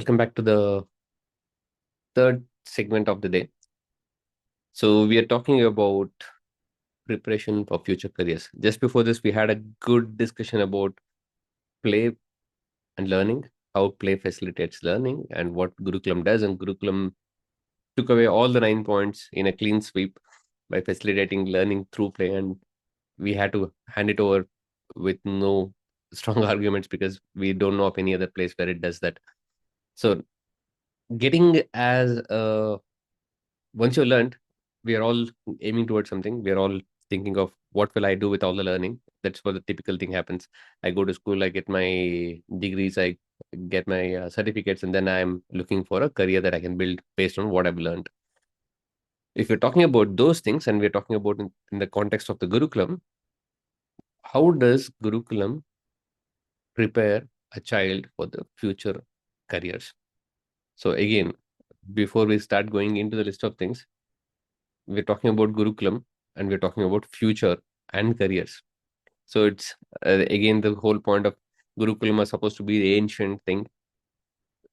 Welcome back to the third segment of the day. So, we are talking about preparation for future careers. Just before this, we had a good discussion about play and learning, how play facilitates learning, and what Gurukulam does. And Gurukulam took away all the 9 points in a clean sweep by facilitating learning through play. And we had to hand it over with no strong arguments because we don't know of any other place where it does that. So, getting as a once you learned, we are all aiming towards something. We are all thinking of what will I do with all the learning. That's what the typical thing happens. I go to school, I get my degrees, I get my certificates, and then I'm looking for a career that I can build based on what I've learned. If you're talking about those things, and we're talking about in the context of the Gurukulam, how does Gurukulam prepare a child for the future careers? So again, before we start going into the list of things, we're talking about Gurukulam and we're talking about future and careers. So it's again the whole point of Gurukulam is supposed to be the ancient thing.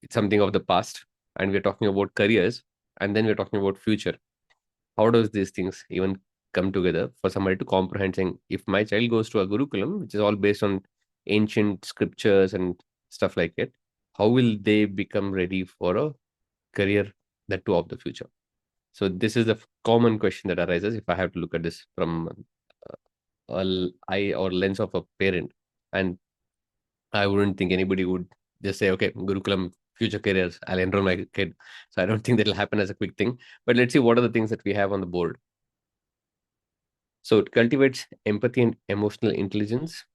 It's something of the past, and we're talking about careers, and then we're talking about future. How does these things even come together for somebody to comprehend? Saying, if my child goes to a Gurukulam, which is all based on ancient scriptures and stuff like it, how will they become ready for a career that too of the future? So this is the common question that arises if I have to look at this from eye or lens of a parent. And I wouldn't think anybody would just say, okay, Gurukulam, future careers, I'll enroll my kid. So I don't think that'll happen as a quick thing. But let's see what are the things that we have on the board. So it cultivates empathy and emotional intelligence,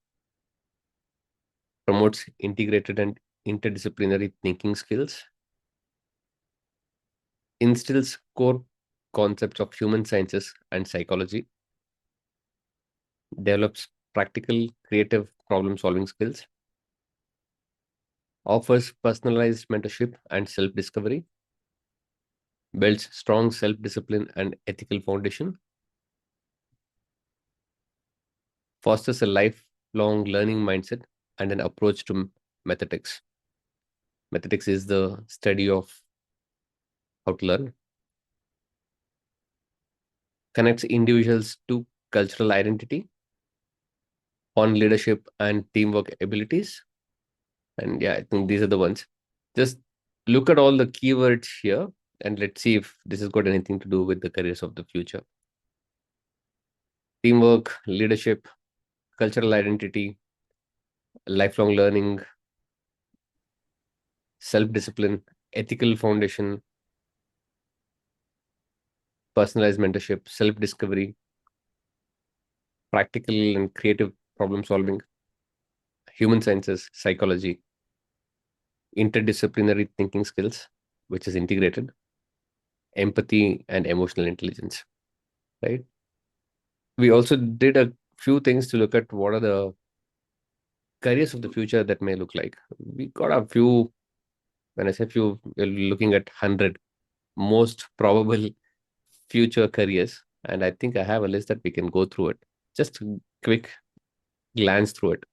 promotes integrated and interdisciplinary thinking skills, instills core concepts of human sciences and psychology, develops practical, creative problem solving skills, offers personalized mentorship and self discovery, builds strong self discipline and ethical foundation, fosters a lifelong learning mindset and an approach to mathematics. Mathematics is the study of how to learn, connects individuals to cultural identity, on leadership and teamwork abilities. And yeah, I think these are the ones. Just look at all the keywords here and let's see if this has got anything to do with the careers of the future. Teamwork, leadership, cultural identity, lifelong learning, self discipline, ethical foundation, personalized mentorship, self discovery, practical and creative problem solving, human sciences, psychology, interdisciplinary thinking skills, which is integrated, empathy, and emotional intelligence, right? We also did a few things to look at what are the careers of the future that may look like. We got a few, when I say few, we're looking at 100 most probable future careers. And I think I have a list that we can go through it. Just a quick glance through it.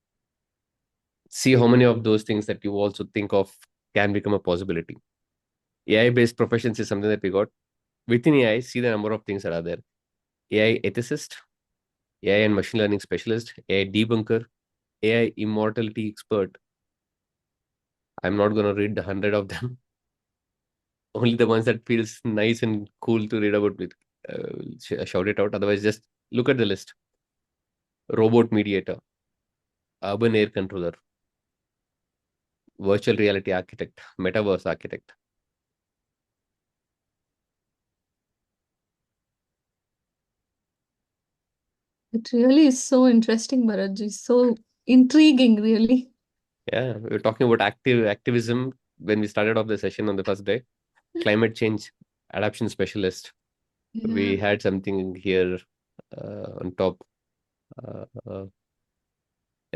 See how many of those things that you also think of can become a possibility. AI based professions is something that we got. Within AI, see the number of things that are there. AI ethicist, AI and machine learning specialist, AI debunker, AI immortality expert. I'm not going to read the 100 of them. Only the ones that feels nice and cool to read about with shout it out. Otherwise, just look at the list. Robot mediator, urban air controller, virtual reality architect, metaverse architect. It really is so interesting, Bharatji. So intriguing, really. Yeah, we were talking about activism when we started off the session on the first day. Climate change adaptation specialist. Yeah. We had something here on top. Uh,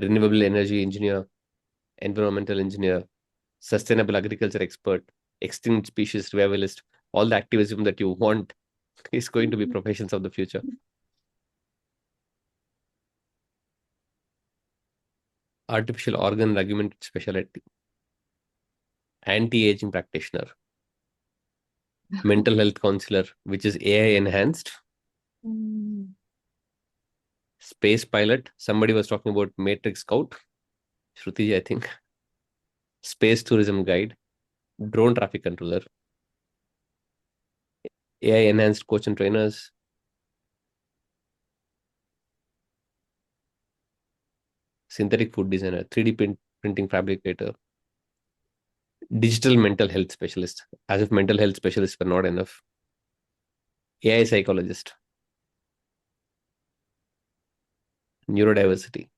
renewable energy engineer, environmental engineer, sustainable agriculture expert, extinct species revivalist. All the activism that you want is going to be professions of the future. Artificial organ and augmented specialty, anti-aging practitioner, mental health counselor, which is AI enhanced, Mm. space pilot. Somebody was talking about Matrix Scout, Shruti, I think. Space tourism guide, drone traffic controller, AI enhanced coach and trainers, synthetic food designer, 3D printing fabricator, digital mental health specialist, as if mental health specialists were not enough, AI psychologist, neurodiversity.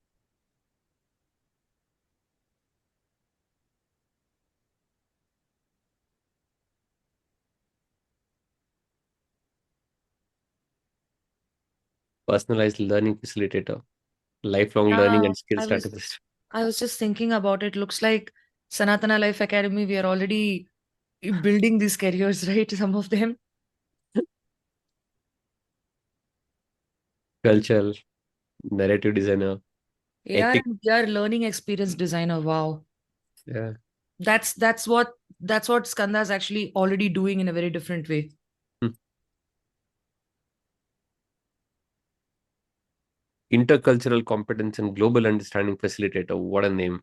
Personalized learning facilitator, lifelong learning Yeah, and skill I was strategist. I was just thinking about it. Looks like Sanatana Life Academy, we are already building these careers, right? Some of them. Cultural narrative designer, AR ethic. and VR learning experience designer. Wow. Yeah. That's that's what that's what Skanda is actually already doing in a very different way. Hmm. Intercultural competence and global understanding facilitator. What a name.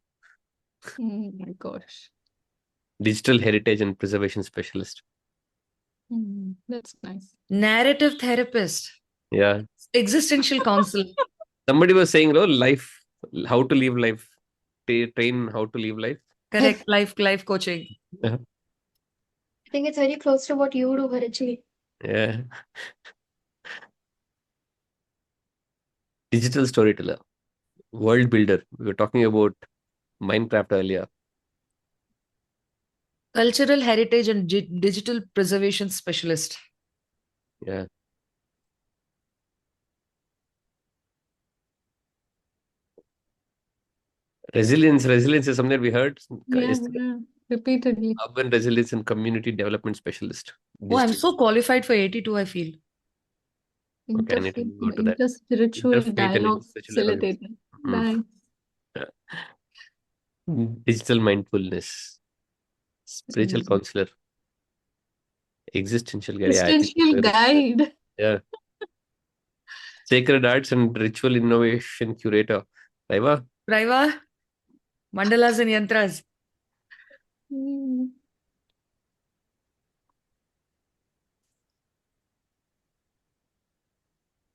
My gosh. Digital heritage and preservation specialist. That's nice. Narrative therapist. Yeah. Existential counsel. Somebody was saying, oh, life, how to live life, train how to live life. Correct. Life coaching. Yeah. I think it's very close to what you do, Bharatji. Yeah. Digital storyteller, world builder. We were talking about Minecraft earlier. Cultural heritage and digital preservation specialist. Yeah. Resilience is something we heard Yeah, yesterday. yeah. Repeatedly. Urban resilience and community development specialist. Oh, I'm Digital. so qualified for 82, I feel. Okay, I need to Interfaith, go to that. interspiritual Interfaith and dialogue interspiritual dialogue. facilitator. Mm. Nice. Digital mindfulness, spiritual Amazing. counselor, existential guide. Yeah, I think Existential guide. yeah. Sacred arts and ritual innovation curator. Raiva, Raiva, mandalas and yantras. Mm.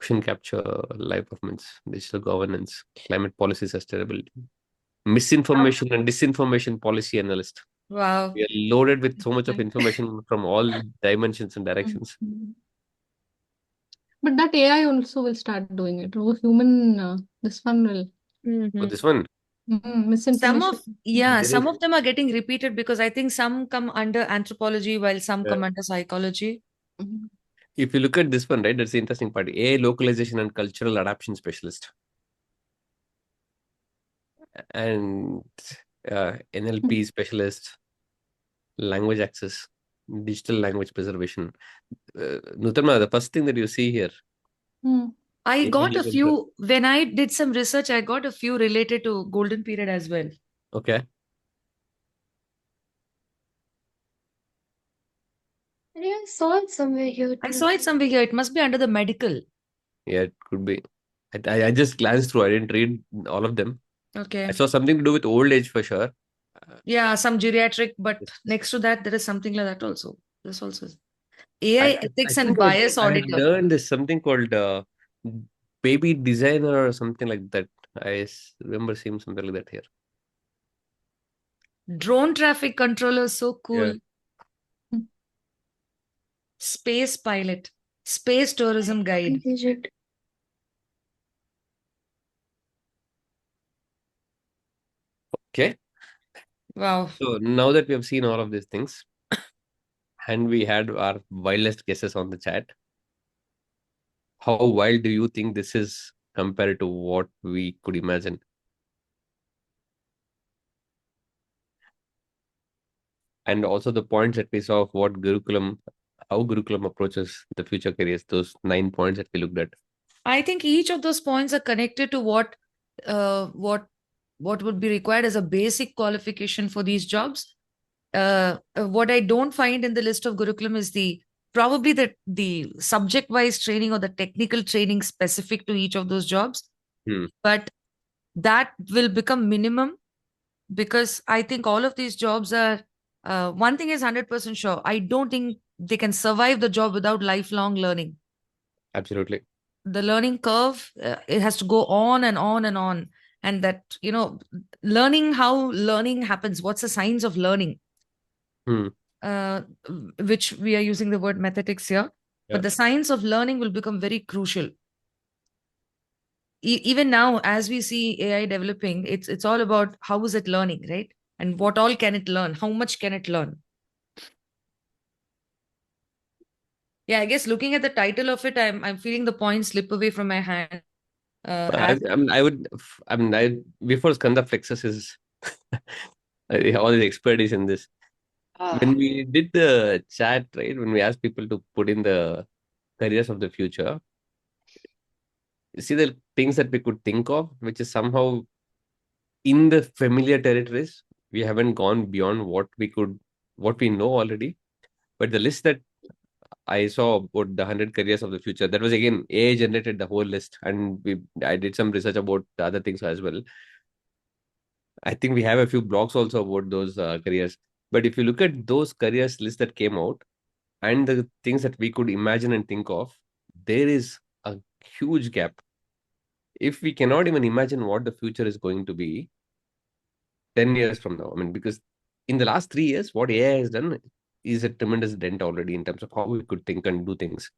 ocean capture, live performance, digital governance, climate policy sustainability, misinformation and disinformation policy analyst. Wow. We are loaded with so much of Nice. information from all dimensions and directions. Mhm. But that AI also will start doing it. Oh, human, this one will. So Mhm. this one, Some Misinformation. of yeah, there is, some of them are getting repeated because I think some come under anthropology while some come under psychology. Mhm. if you look at this one, right, that's the interesting part. AI localization and cultural adaptation specialist, and NLP specialist, language access, digital language preservation. Nutarma, the first thing that you see here, Mm. I AI got a developer. few when I did some research, I got a few related to golden period as well. Okay. I think I saw it somewhere here I too. saw it somewhere here. It must be under the medical. Yeah, it could be. I just glanced through. I didn't read all of them. I Okay. saw something to do with old age for sure. Yeah, some geriatric, but Yes. next to that, there is something like that also. This also is I, AI I ethics and think bias I had auditor. learned this something called baby designer or something like that. Remember seeing something like that here. Drone traffic controller, so Yeah. cool. Space pilot. Space tourism guide. Agent. Okay. Wow. So now that we have seen all of these things and we had our wildest guesses on the chat, how wild do you think this is compared to what we could imagine? And also the points that we saw of what Gurukulam, how Gurukulam approaches the future careers, those 9 points that we looked at. I think each of those points are connected to uh, what what would be required as a basic qualification for these jobs. What I don't find in the list of Gurukulam is probably the subject wise training or the technical training specific to each of those jobs. But that will become minimum, because I think all of these jobs are, one thing is 100% sure. I don't think they can survive the job without lifelong learning. Absolutely. The learning curve, it has to go on and on and on. And that, learning how learning happens, what's the science of learning, uh, which we are using the word mathematics here. Yeah. But the science of learning will become very crucial. Even now, as we see AI developing, it's all about how is it learning, right? And what all can it learn? How much can it learn? Yeah, I guess looking at the title of it, I'm feeling the points slip away from my hand. Before Skanda flexes his all his expertise in this. When we did the chat, right, when we asked people to put in the careers of the future, you see the things that we could think of, which is somehow in the familiar territories. We haven't gone beyond what we know already. But the list that I saw about the 100 careers of the future, that was again AI generated the whole list, and I did some research about the other things as well. I think we have a few blogs also about those careers. But if you look at those careers list that came out and the things that we could imagine and think of, there is a huge gap. If we cannot even imagine what the future is going to be 10 years from now, I mean, because in the last 3 years, what AI has done is a tremendous dent already in terms of how we could think and do things.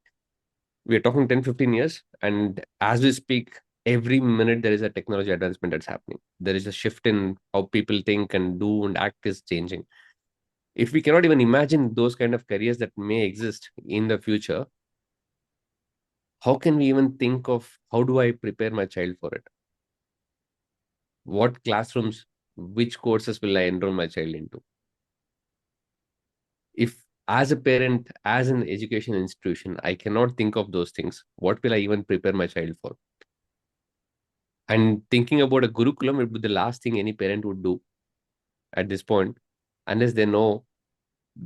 We are talking 10, 15 years. And as we speak, every minute there is a technology advancement that's happening. There is a shift in how people think and do and act is changing. If we cannot even imagine those kind of careers that may exist in the future, how can we even think of how do I prepare my child for it? What classrooms, which courses will I enroll my child into? If as a parent, as an education institution, I cannot think of those things, what will I even prepare my child for? And thinking about a Gurukulam would be the last thing any parent would do at this point, unless they know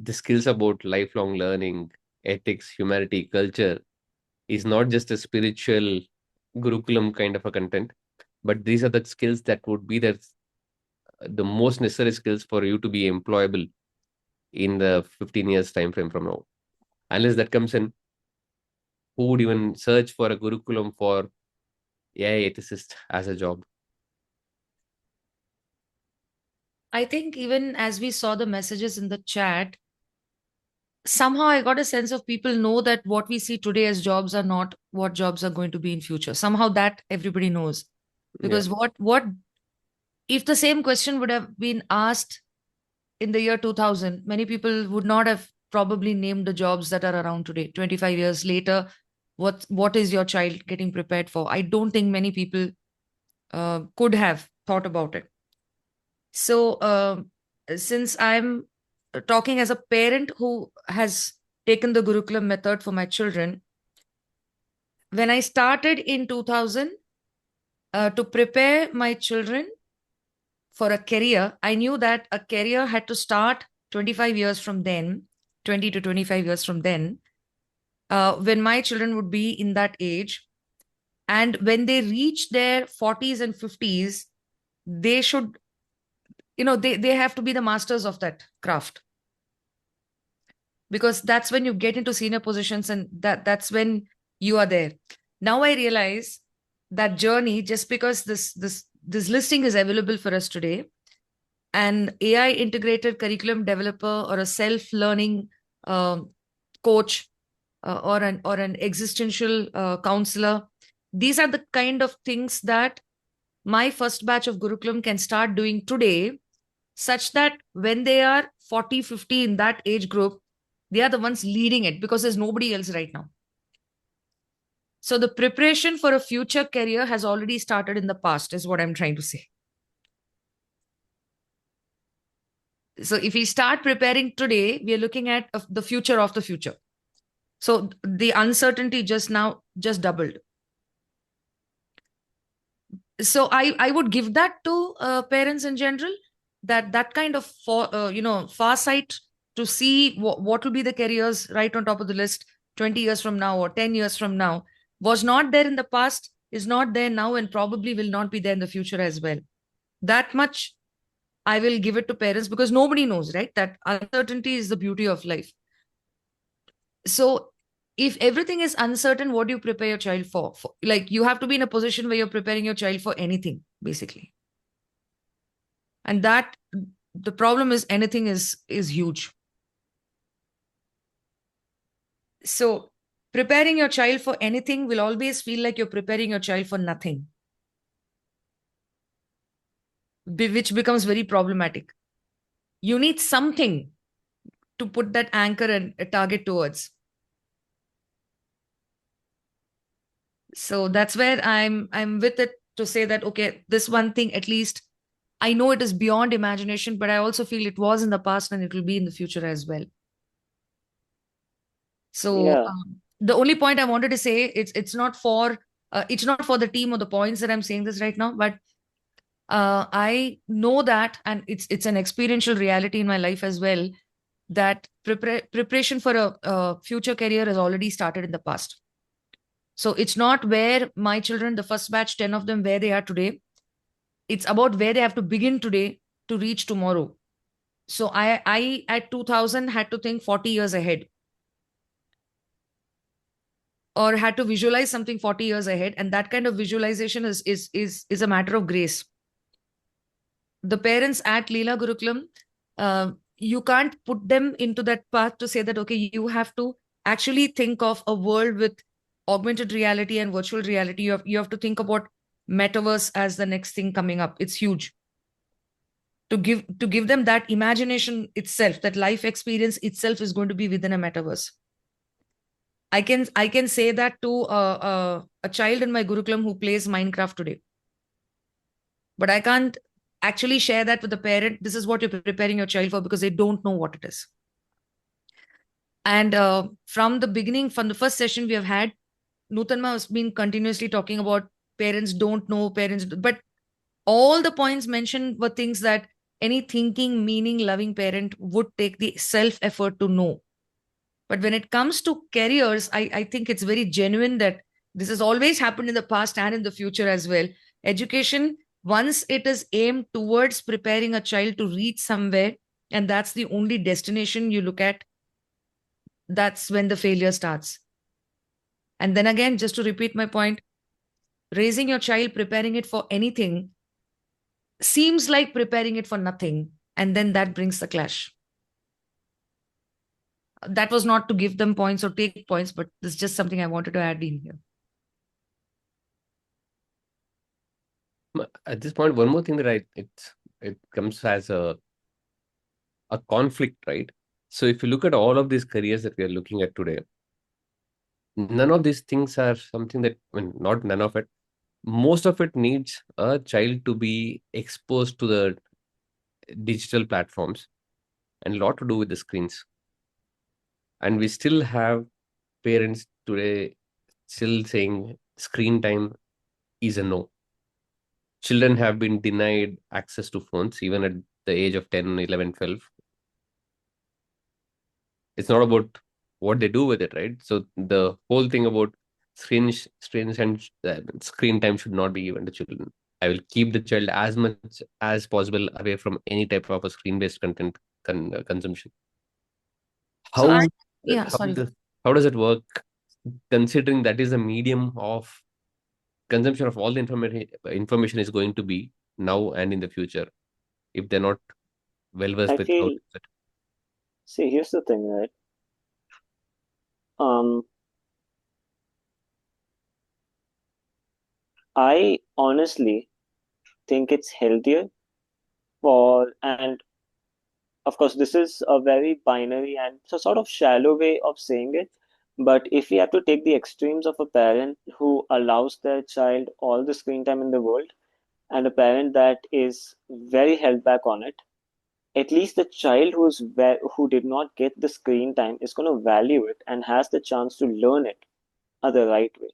the skills about lifelong learning, ethics, humanity, culture is not just a spiritual Gurukulam kind of a content, but these are the skills that would be the most necessary skills for you to be employable in the 15 years time frame from now. Unless that comes in, who would even search for a Gurukulam for AI ethicist as a job? I think even as we saw the messages in the chat, somehow I got a sense of people know that what we see today as jobs are not what jobs are going to be in future. Somehow that everybody knows. Because what if the same question would have been asked in the year 2000, many people would not have probably named the jobs that are around today. 25 years later, what is your child getting prepared for? I don't think many people could have thought about it. So since I'm talking as a parent who has taken the Gurukulam method for my children, when I started in 2000 to prepare my children for a career, I knew that a career had to start 25 years from then, 20 to 25 years from then, when my children would be in that age. And when they reach their 40s and 50s, they should, they have to be the masters of that craft. Because that's when you get into senior positions, and that's when you are there. Now I realize that journey, just because this listing is available for us today, an AI integrated curriculum developer or a self-learning coach or an existential counselor, these are the kind of things that my first batch of Gurukulam can start doing today, such that when they are 40, 50 in that age group, they are the ones leading it, because there's nobody else right now. So the preparation for a future career has already started in the past, is what I'm trying to say. So if we start preparing today, we are looking at the future of the future. So the uncertainty just doubled. So I would give that to parents in general, that kind of farsight to see what will be the careers right on top of the list 20 years from now or 10 years from now was not there in the past, is not there now, and probably will not be there in the future as well. That much I will give it to parents, because nobody knows, right? That uncertainty is the beauty of life. So if everything is uncertain, what do you prepare your child for? Like, you have to be in a position where you're preparing your child for anything, basically. And that, the problem is, anything is huge. So preparing your child for anything will always feel like you're preparing your child for nothing, which becomes very problematic. You need something to put that anchor and a target towards. So that's where I'm with it, to say that, okay, this one thing, at least I know it is beyond imagination, but I also feel it was in the past and it will be in the future as well. So Yeah. the only point I wanted to say, it's not for the team or the points that I'm saying this right now, but I know that, and it's an experiential reality in my life as well, that preparation for a future career has already started in the past. So it's not where my children, the first batch, 10 of them, where they are today. It's about where they have to begin today to reach tomorrow. So I at 2000 had to think 40 years ahead, or had to visualize something 40 years ahead, and that kind of visualization is a matter of grace. The parents at Leela Gurukulam, you can't put them into that path to say that, okay, you have to actually think of a world with augmented reality and virtual reality. You have to think about metaverse as the next thing coming up. It's huge. To give them that imagination itself, that life experience itself is going to be within a metaverse. I can say that to a child in my Gurukulam who plays Minecraft today, but I can't actually share that with the parent. This is what you're preparing your child for, because they don't know what it is. And from the beginning, from the first session we have had, Nutanma has been continuously talking about parents don't know, but all the points mentioned were things that any thinking, meaning, loving parent would take the self effort to know. But when it comes to careers, I think it's very genuine that this has always happened in the past and in the future as well. Education, once it is aimed towards preparing a child to reach somewhere, and that's the only destination you look at, that's when the failure starts. And then again, just to repeat my point, raising your child, preparing it for anything, seems like preparing it for nothing. And then that brings the clash. That was not to give them points or take points, but this is just something I wanted to add in here. At this point, one more thing that it comes as a conflict, right? So if you look at all of these careers that we are looking at today, none of these things are something that, I mean, not none of it, most of it needs a child to be exposed to the digital platforms, and a lot to do with the screens. And we still have parents today still saying screen time is a no. Children have been denied access to phones even at the age of 10, 11, 12. It's not about what they do with it, right? So the whole thing about screens and screen time should not be given to children. I will keep the child as much as possible away from any type of a screen-based content consumption. So How yeah, how sorry. how does it work, considering that is a medium of consumption of all the information is going to be now and in the future, if they're not well versed I with how to feel, use it? see, here's the thing, right? I honestly think it's healthier and of course, this is a very binary and so sort of shallow way of saying it. But if we have to take the extremes of a parent who allows their child all the screen time in the world and a parent that is very held back on it, at least the child who did not get the screen time is going to value it and has the chance to learn it the right way.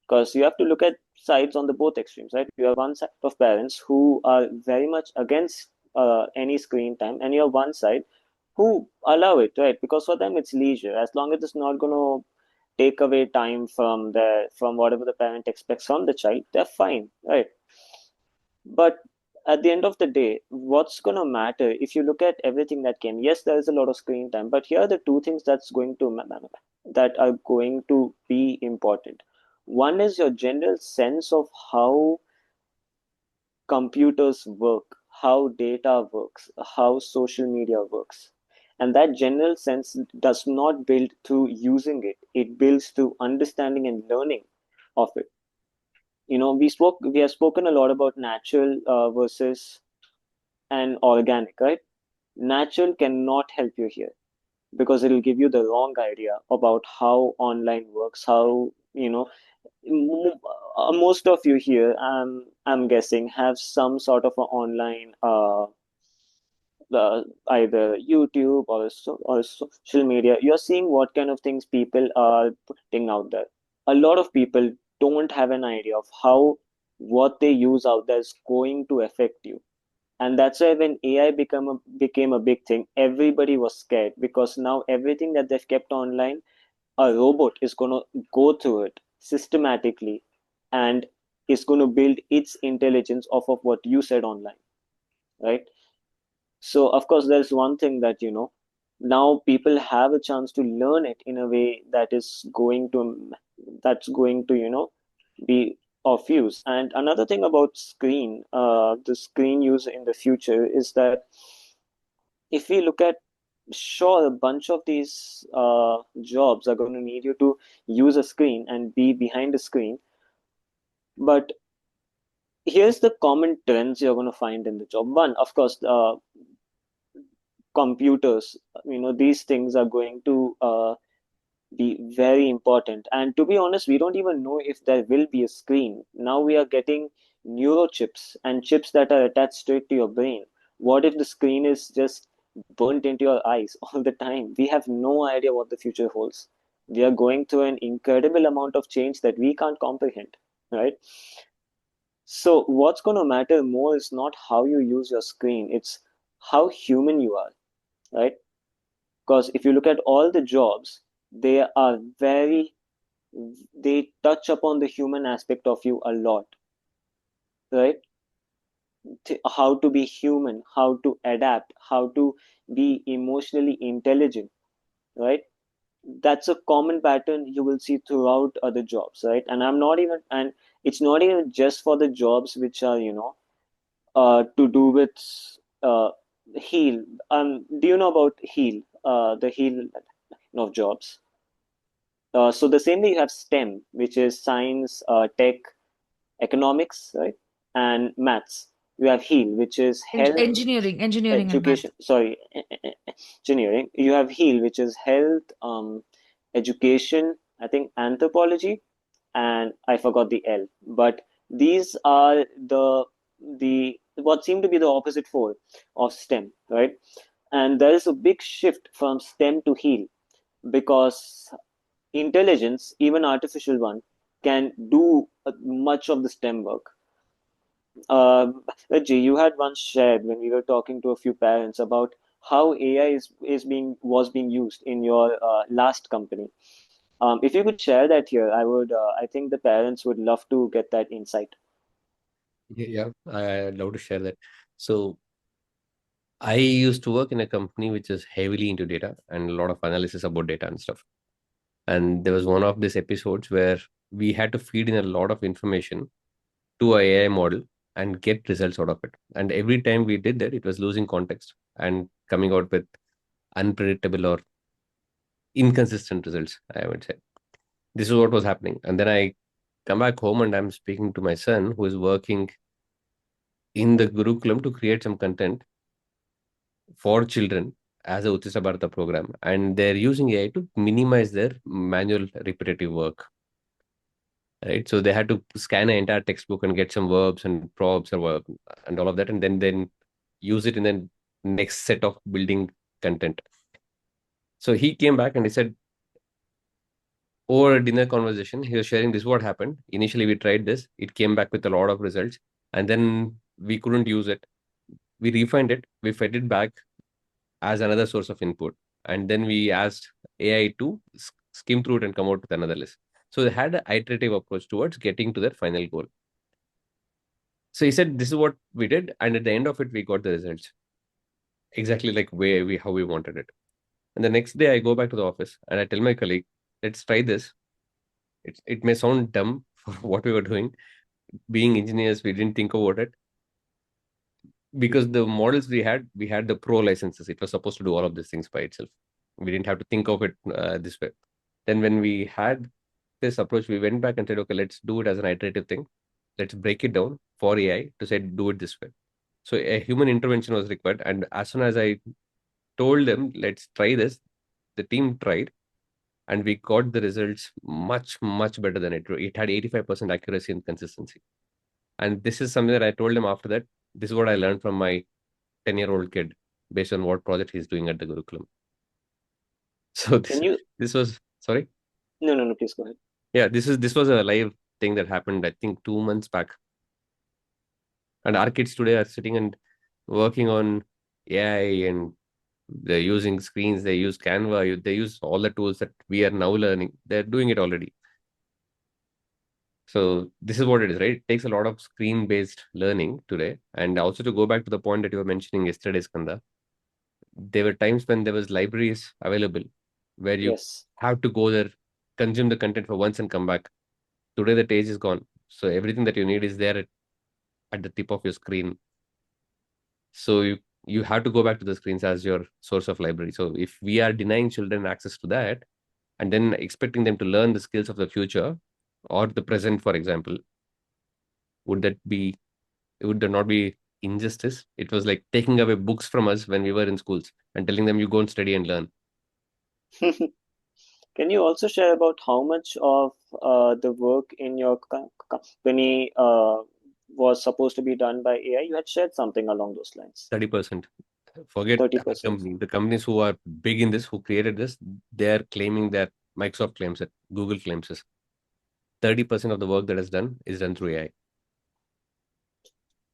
Because you have to look at sides on the both extremes, right? You have one side of parents who are very much against any screen time, and you have one side who allow it, right? Because for them it's leisure. As long as it's not going to take away time from whatever the parent expects from the child, they're fine, right? But at the end of the day, what's going to matter if you look at everything that came? Yes, there is a lot of screen time, but here are the two things that are going to be important. One is your general sense of how computers work, how data works, how social media works. And that general sense does not build through using it, it builds through understanding and learning of it. We have spoken a lot about natural versus and organic, right? Natural cannot help you here because it'll give you the wrong idea about how online works, how, m- most of you here, I'm guessing, have some sort of an online either YouTube or social media. You're seeing what kind of things people are putting out there. A lot of people don't have an idea of how what they use out there is going to affect you. And that's why when AI became a big thing, everybody was scared because now everything that they've kept online, a robot is going to go through it systematically and is going to build its intelligence off of what you said online, right? So of course there's one thing that now people have a chance to learn it in a way that's going to be of use. And another thing about the screen use in the future is that if we look at, sure, a bunch of these jobs are going to need you to use a screen and be behind a screen, but here's the common trends you're going to find in the job. One, of course, computers, these things are going to be very important. And to be honest, we don't even know if there will be a screen. Now we are getting neurochips and chips that are attached straight to your brain. What if the screen is just burnt into your eyes all the time? We have no idea what the future holds. We are going through an incredible amount of change that we can't comprehend, right? So what's going to matter more is not how you use your screen, it's how human you are, right? Because if you look at all the jobs, they are very, they touch upon the human aspect of you a lot, right? How to be human, how to adapt, how to be emotionally intelligent, right? That's a common pattern you will see throughout other jobs, right? And it's not even just for the jobs which are to do with uh heal. Do you know about heal, the heal of jobs? So the same way you have STEM, which is science, tech, economics, right, and maths. You have HEAL, which is health, engineering and math. education. Sorry, engineering. You have HEAL, which is health, education. I think anthropology, and I forgot the L. But these are the what seem to be the opposite pole of STEM, right? And there is a big shift from STEM to HEAL because intelligence, even artificial one, can do much of the STEM work. Reggie, you had once shared when we were talking to a few parents about how AI was being used in your last company. If you could share that here, I think the parents would love to get that insight. Yeah, I'd love to share that. So I used to work in a company which is heavily into data and a lot of analysis about data and stuff. And there was one of these episodes where we had to feed in a lot of information to a AI model and get results out of it. And every time we did that, it was losing context and coming out with unpredictable or inconsistent results, I would say. This is what was happening. And then I come back home and I'm speaking to my son who is working in the Gurukulam to create some content for children as a Uttisa Bharata program. And they're using AI to minimize their manual repetitive work. Right. So they had to scan an entire textbook and get some verbs and props or and all of that, and then use it in the next set of building content. So he came back and he said, over a dinner conversation, he was sharing this what happened. Initially, we tried this, it came back with a lot of results, and then we couldn't use it. We refined it, we fed it back as another source of input, and then we asked AI to skim through it and come out with another list. So they had an iterative approach towards getting to their final goal. So he said, "This is what we did," and at the end of it, we got the results exactly like how we wanted it. And the next day, I go back to the office and I tell my colleague, "Let's try this." It may sound dumb for what we were doing. Being engineers, we didn't think about it because the models we had the pro licenses. It was supposed to do all of these things by itself. We didn't have to think of it this way. Then when we had this approach, we went back and said, okay, let's do it as an iterative thing. Let's break it down for AI to say, do it this way. So a human intervention was required. And as soon as I told them, let's try this, the team tried and we got the results much, much better than it. It had 85% accuracy and consistency. And this is something that I told them after that. This is what I learned from my 10-year-old kid based on what project he's doing at the Gurukulam. So this was, sorry? No, please go ahead. Yeah, this was a live thing that happened, I think 2 months back. And our kids today are sitting and working on AI, and they're using screens, they use Canva, they use all the tools that we are now learning. They're doing it already. So this is what it is, right? It takes a lot of screen-based learning today. And also to go back to the point that you were mentioning yesterday, Skanda, there were times when there was libraries available where you Yes. have to go there, consume the content for once and come back. Today the age is gone. So everything that you need is there at the tip of your screen. So you have to go back to the screens as your source of library. So if we are denying children access to that and then expecting them to learn the skills of the future or the present, for example, would there not be injustice? It was like taking away books from us when we were in schools and telling them you go and study and learn. Can you also share about how much of the work in your company was supposed to be done by AI? You had shared something along those lines. 30%. Forget our 30%. company. The companies who are big in this, who created this, they're claiming that Microsoft claims it, Google claims it. 30% of the work that is done through AI.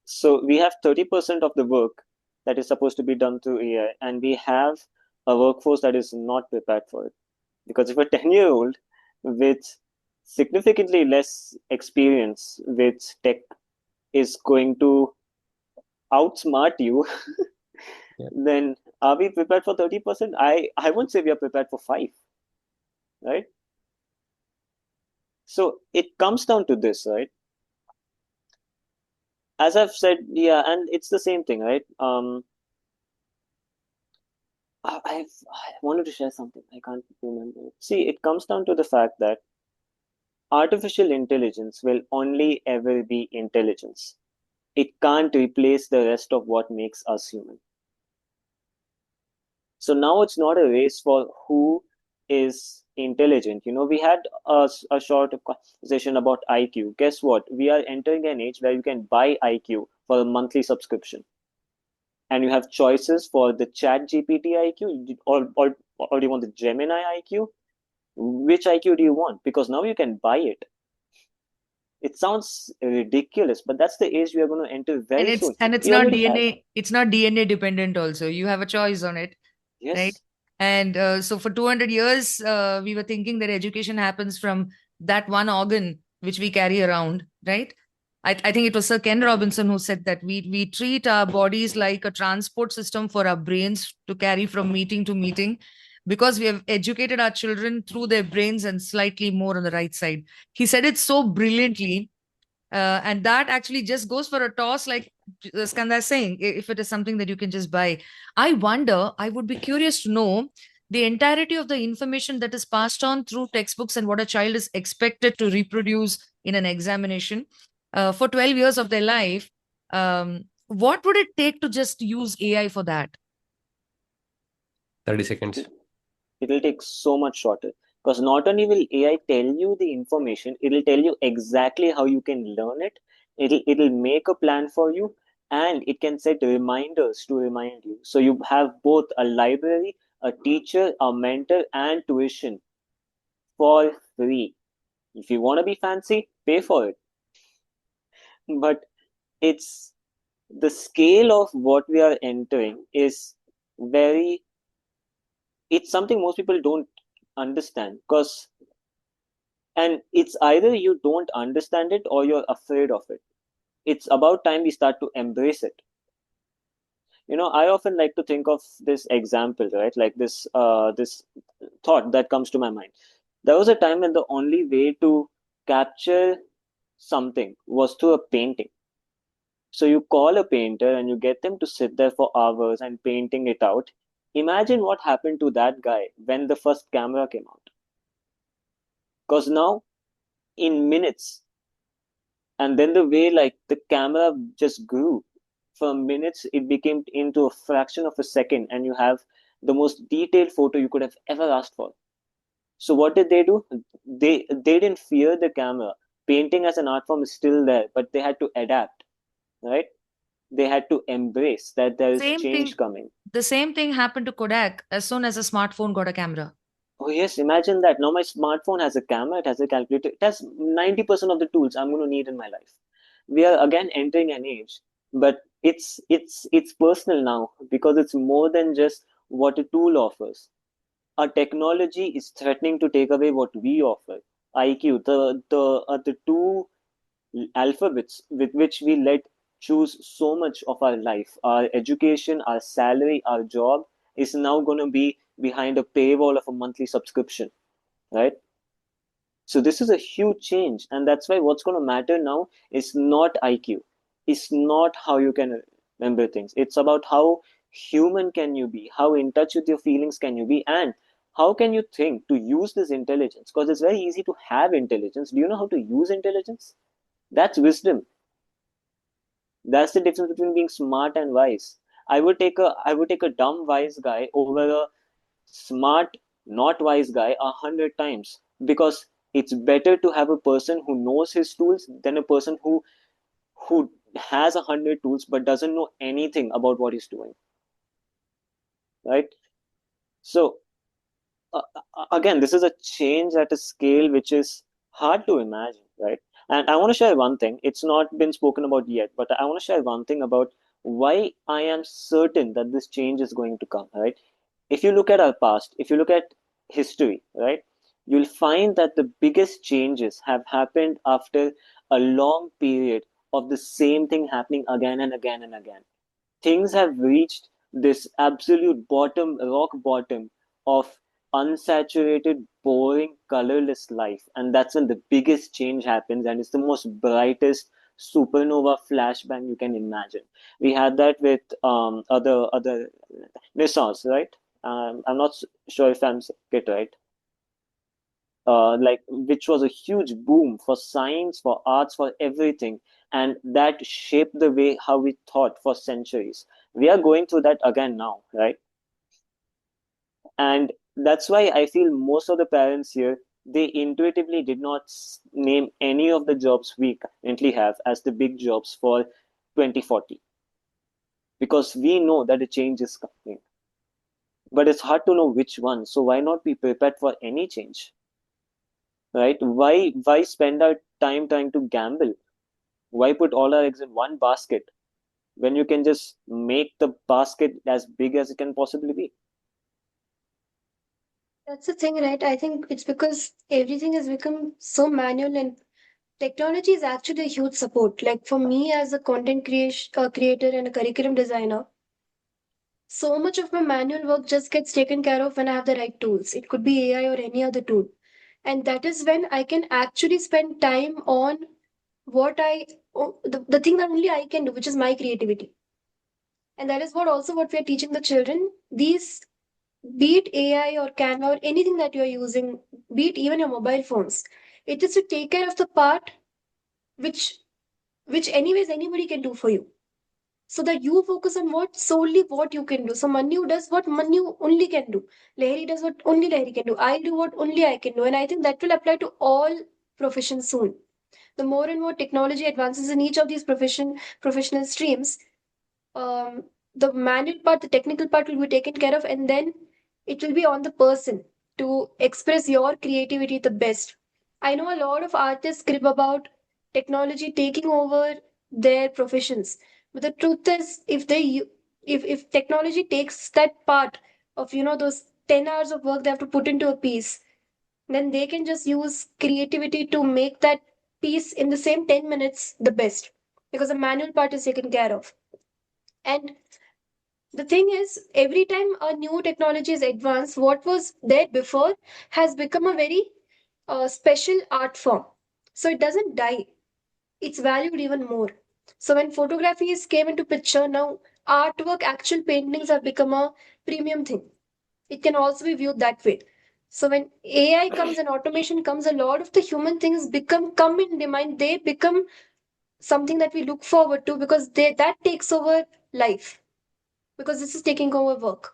So we have 30% of the work that is supposed to be done through AI, and we have a workforce that is not prepared for it. Because if a 10-year-old with significantly less experience with tech is going to outsmart you, Yeah. then are we prepared for 30%? I won't say we are prepared for 5, right? So it comes down to this, right? As I've said, yeah, and it's the same thing, right? I wanted to share something. I can't remember. See, it comes down to the fact that artificial intelligence will only ever be intelligence. It can't replace the rest of what makes us human. So now it's not a race for who is intelligent. We had a short conversation about IQ. Guess what? We are entering an age where you can buy IQ for a monthly subscription. And you have choices for the Chat GPT IQ or do you want the Gemini IQ? Which IQ do you want? Because now you can buy it. It sounds ridiculous, but that's the age we are going to enter very soon. It's We not already have. DNA. It's not DNA dependent. Also, you have a choice on it, right? Yes. And so for 200 years, we were thinking that education happens from that one organ which we carry around, right? I think it was Sir Ken Robinson who said that we treat our bodies like a transport system for our brains to carry from meeting to meeting, because we have educated our children through their brains and slightly more on the right side. He said it so brilliantly. And that actually just goes for a toss, like Skanda is saying, if it is something that you can just buy. I would be curious to know the entirety of the information that is passed on through textbooks and what a child is expected to reproduce in an examination for 12 years of their life. What would it take to just use AI for that? 30 seconds. It will take so much shorter, because not only will AI tell you the information, it will tell you exactly how you can learn it. It'll make a plan for you, and it can set reminders to remind you. So you have both a library, a teacher, a mentor, and tuition for free. If you want to be fancy, pay for it. But it's the scale of what we are entering is very, it's something most people don't understand, because, and it's either you don't understand it or you're afraid of it. It's about time we start to embrace it. I often like to think of this example, right? Like this thought that comes to my mind. There was a time when the only way to capture something was through a painting. So you call a painter and you get them to sit there for hours and painting it out. Imagine what happened to that guy when the first camera came out. Because now, in minutes, and then the way like the camera just grew, from minutes it became into a fraction of a second, and you have the most detailed photo you could have ever asked for. So what did they do? They didn't fear the camera. Painting as an art form is still there, but they had to adapt, right? They had to embrace that there is Same thing. change coming. The same thing happened to Kodak as soon as a smartphone got a camera. Oh yes, imagine that. Now my smartphone has a camera, it has a calculator, it has 90% of the tools I'm going to need in my life. We are again entering an age, but it's personal now, because it's more than just what a tool offers. Our technology is threatening to take away what we offer. IQ, the two alphabets with which we let choose so much of our life, our education, our salary, our job, is now going to be behind a paywall of a monthly subscription, right? So this is a huge change, and that's why what's going to matter now is not IQ, it's not how you can remember things. It's about how human can you be, how in touch with your feelings can you be, and how can you think to use this intelligence? Because it's very easy to have intelligence. Do you know how to use intelligence? That's wisdom. That's the difference between being smart and wise. I would take a dumb wise guy over a smart not wise guy 100 times, because it's better to have a person who knows his tools than a person who has 100 tools but doesn't know anything about what he's doing, right? So again, this is a change at a scale which is hard to imagine, right? And I want to share one thing. It's not been spoken about yet, but I want to share one thing about why I am certain that this change is going to come, right? If you look at our past, if you look at history, right, you'll find that the biggest changes have happened after a long period of the same thing happening again and again and again. Things have reached this absolute bottom, rock bottom of unsaturated, boring, colorless life. And that's when the biggest change happens, and it's the most brightest supernova flashbang you can imagine. We had that with other Renaissance, right? I'm not sure if I'm saying it right. Like, which was a huge boom for science, for arts, for everything, and that shaped the way how we thought for centuries. We are going through that again now, right? And that's why I feel most of the parents here, they intuitively did not name any of the jobs we currently have as the big jobs for 2040, because we know that a change is coming, but it's hard to know which one. So why not be prepared for any change, right? Why spend our time trying to gamble? Why put all our eggs in one basket when you can just make the basket as big as it can possibly be? That's the thing, right? I think it's because everything has become so manual, and technology is actually a huge support. Like for me as a creator and a curriculum designer, so much of my manual work just gets taken care of when I have the right tools. It could be AI or any other tool. And that is when I can actually spend time on the thing that only I can do, which is my creativity. And that is what we are teaching the children. These, be it AI or Canva or anything that you're using, be it even your mobile phones, it is to take care of the part which which anyways anybody can do for you. So that you focus on what you can do. So Manu does what Manu only can do. Lahiri does what only Lahiri can do. I do what only I can do. And I think that will apply to all professions soon. The more and more technology advances in each of these professional streams, um, the manual part, the technical part will be taken care of, and then it will be on the person to express your creativity the best. I know a lot of artists crib about technology taking over their professions, But the truth is, if technology takes that part of those 10 hours of work they have to put into a piece, then they can just use creativity to make that piece in the same 10 minutes the best, because the manual part is taken care of. And the thing is, every time a new technology is advanced, what was there before has become a very special art form. So it doesn't die, it's valued even more. So when photographies came into picture, now artwork, actual paintings have become a premium thing. It can also be viewed that way. So when AI comes and automation comes, a lot of the human things come in demand. They become something that we look forward to, because that takes over life, because this is taking over work.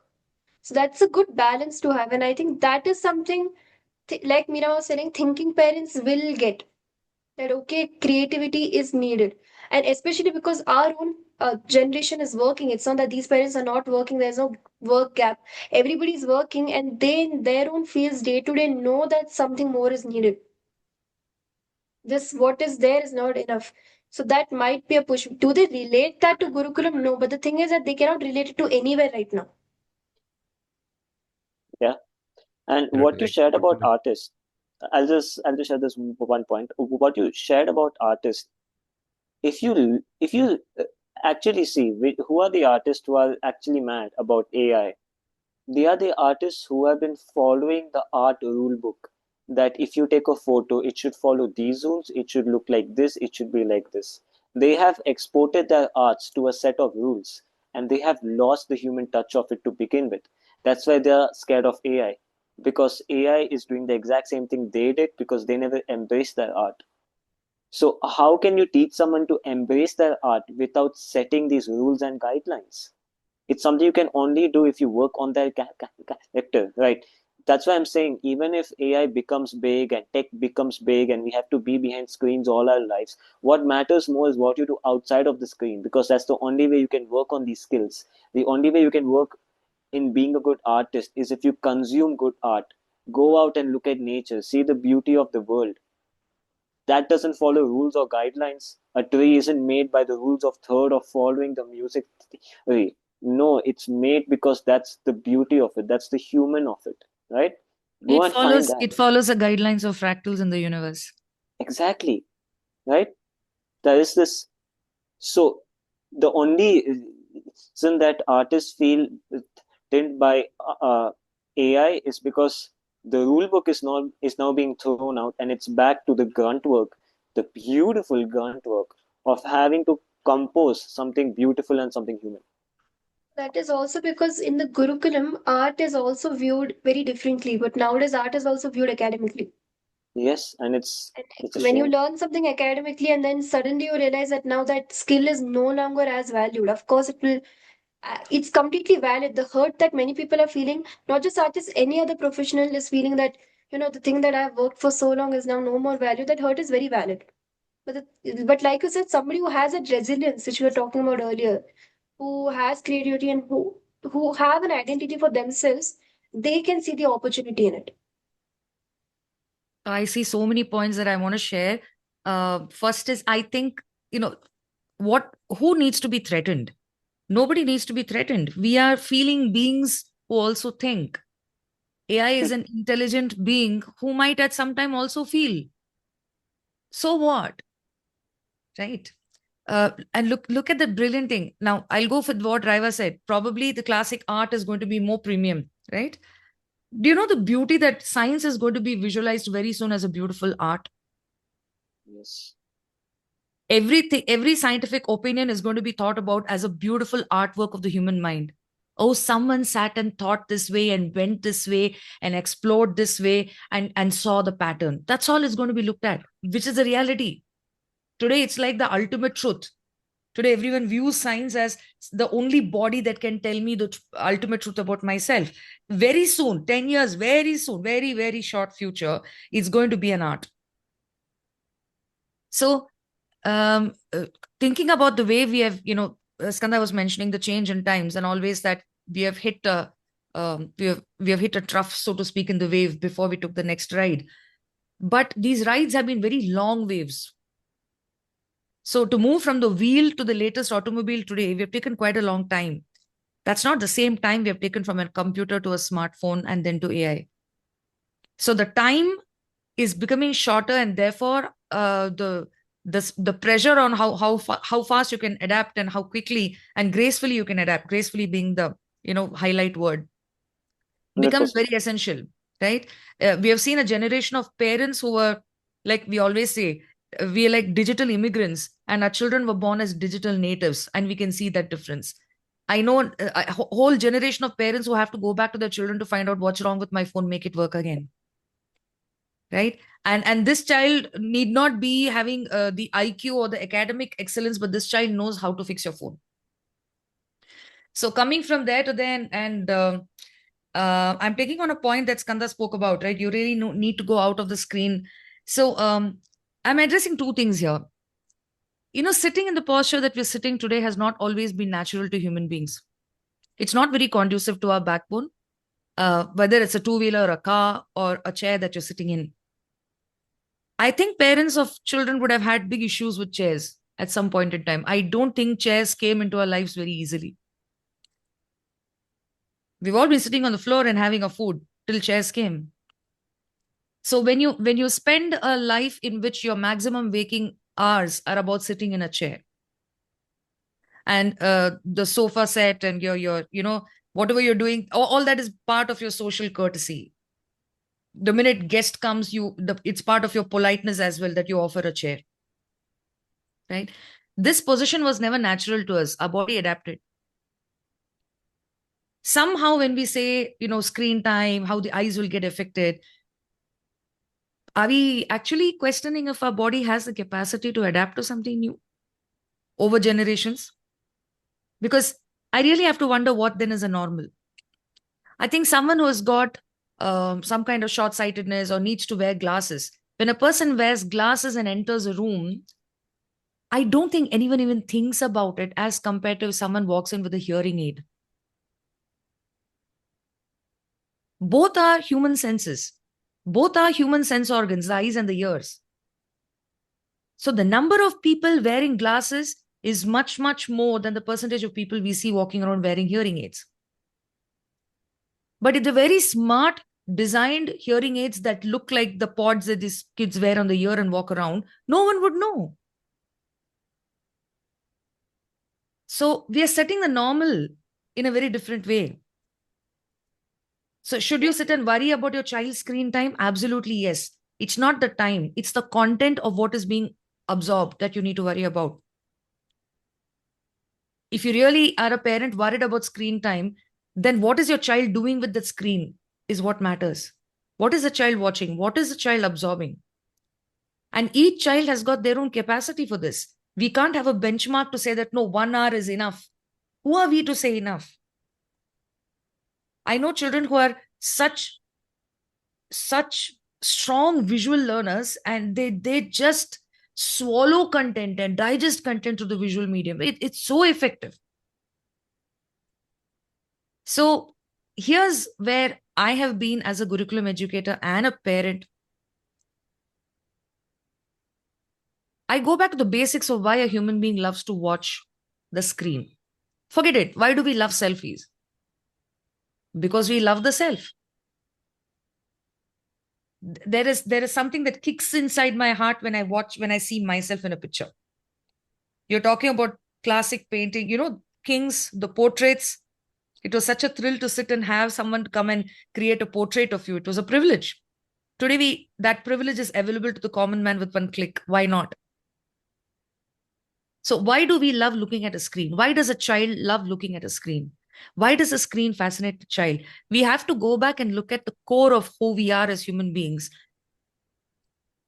So that's a good balance to have, and I think that is something like Mira was saying, thinking parents will get that. Okay, creativity is needed, and especially because our own generation is working. It's not that these parents are not working. There's no work gap. Everybody's working, and they in their own fields day to day know that something more is needed. This what is there is not enough. So that might be a push. Do they relate that to Gurukulam? No, but the thing is that they cannot relate it to anywhere right now. Yeah. And what you Absolutely. shared about artists, I'll just share this one point. What you shared about artists, if you actually see who are the artists who are actually mad about AI, they are the artists who have been following the art rule book. That if you take a photo, it should follow these rules, it should look like this, it should be like this. They have exported their arts to a set of rules, and they have lost the human touch of it to begin with. That's why they are scared of AI, because AI is doing the exact same thing they did because they never embraced their art. So, how can you teach someone to embrace their art without setting these rules and guidelines? It's something you can only do if you work on their character, right? That's why I'm saying, even if AI becomes big and tech becomes big and we have to be behind screens all our lives, what matters more is what you do outside of the screen, because that's the only way you can work on these skills. The only way you can work in being a good artist is if you consume good art. Go out and look at nature, see the beauty of the world. That doesn't follow rules or guidelines. A tree isn't made by the rules of third or following the music theory. No, it's made because that's the beauty of it. That's the human of it, right? Go It and find follows that. it follows the guidelines of fractals in the universe. Exactly, right? There is this. So the only reason that artists feel threatened by AI is because the rule book is now being thrown out, and it's back to the grunt work, the beautiful grunt work of having to compose something beautiful and something human. That is also because in the Gurukulam, art is also viewed very differently. But nowadays, art is also viewed academically. Yes, and it's a When you shame. learn something academically and then suddenly you realize that now that skill is no longer as valued, of course it will, it's completely valid. The hurt that many people are feeling, not just artists, any other professional is feeling that, the thing that I've worked for so long is now no more value. That hurt is very valid. But like you said, somebody who has that resilience, which we were talking about earlier, who has creativity and who have an identity for themselves, they can see the opportunity in it. I see so many points that I want to share. First is, I think, you know, who needs to be threatened? Nobody needs to be threatened. We are feeling beings who also think. AI is an intelligent being who might at some time also feel. So what? Right? And look at the brilliant thing. Now, I'll go for what Driver said. Probably the classic art is going to be more premium, right? Do you know the beauty that science is going to be visualized very soon as a beautiful art? Yes. Everything, every scientific opinion is going to be thought about as a beautiful artwork of the human mind. Oh, someone sat and thought this way and went this way and explored this way and saw the pattern. That's all is going to be looked at, which is the reality. Today, it's like the ultimate truth. Today, everyone views science as the only body that can tell me the ultimate truth about myself. Very soon, 10 years, very soon, very, very short future, it's going to be an art. So, um, uh, thinking about the way we have, Skanda was mentioning the change in times and always that we have hit a, we have hit a trough, so to speak, in the wave before we took the next ride. But these rides have been very long waves. So to move from the wheel to the latest automobile today, we have taken quite a long time. That's not the same time we have taken from a computer to a smartphone and then to AI. So the time is becoming shorter, and therefore the pressure on how fast you can adapt and how quickly and gracefully you can adapt, gracefully being the highlight word, becomes 100%. very essential, right? We have seen a generation of parents who were, like we always say, we are like digital immigrants, and our children were born as digital natives, and we can see that difference. I know a whole generation of parents who have to go back to their children to find out what's wrong with my phone, make it work again, right? And this child need not be having the IQ or the academic excellence, but this child knows how to fix your phone. So coming from there to then, and I'm taking on a point that Skanda spoke about, right? You really need to go out of the screen. So I'm addressing two things here. Sitting in the posture that we're sitting today has not always been natural to human beings. It's not very conducive to our backbone, whether it's a two-wheeler, a car, or a chair that you're sitting in. I think parents of children would have had big issues with chairs at some point in time. I don't think chairs came into our lives very easily. We've all been sitting on the floor and having a food till chairs came. So when you spend a life in which your maximum waking hours are about sitting in a chair, and the sofa set and your whatever you're doing, all that is part of your social courtesy. The minute guest comes, it's part of your politeness as well that you offer a chair, right? This position was never natural to us. Our body adapted. Somehow when we say screen time, how the eyes will get affected, are we actually questioning if our body has the capacity to adapt to something new over generations? Because I really have to wonder what then is a normal. I think someone who has got some kind of short-sightedness or needs to wear glasses, when a person wears glasses and enters a room, I don't think anyone even thinks about it as compared to if someone walks in with a hearing aid. Both are human senses. Both are human sense organs, the eyes and the ears. So the number of people wearing glasses is much, much more than the percentage of people we see walking around wearing hearing aids. But if the very smart, designed hearing aids that look like the pods that these kids wear on the ear and walk around, no one would know. So we are setting the normal in a very different way. So should you sit and worry about your child's screen time? Absolutely, yes. It's not the time. It's the content of what is being absorbed that you need to worry about. If you really are a parent worried about screen time, then what is your child doing with that screen is what matters. What is the child watching? What is the child absorbing? And each child has got their own capacity for this. We can't have a benchmark to say that, no, 1 hour is enough. Who are we to say enough? I know children who are such strong visual learners, and they just swallow content and digest content through the visual medium. It's so effective. So here's where I have been as a Gurukulam educator and a parent. I go back to the basics of why a human being loves to watch the screen. Forget it. Why do we love selfies? Because we love the self. There is something that kicks inside my heart when I see myself in a picture. You're talking about classic painting, kings, the portraits. It was such a thrill to sit and have someone come and create a portrait of you. It was a privilege. Today, that privilege is available to the common man with one click. Why not? So why do we love looking at a screen? Why does a child love looking at a screen? Why does a screen fascinate the child? We have to go back and look at the core of who we are as human beings.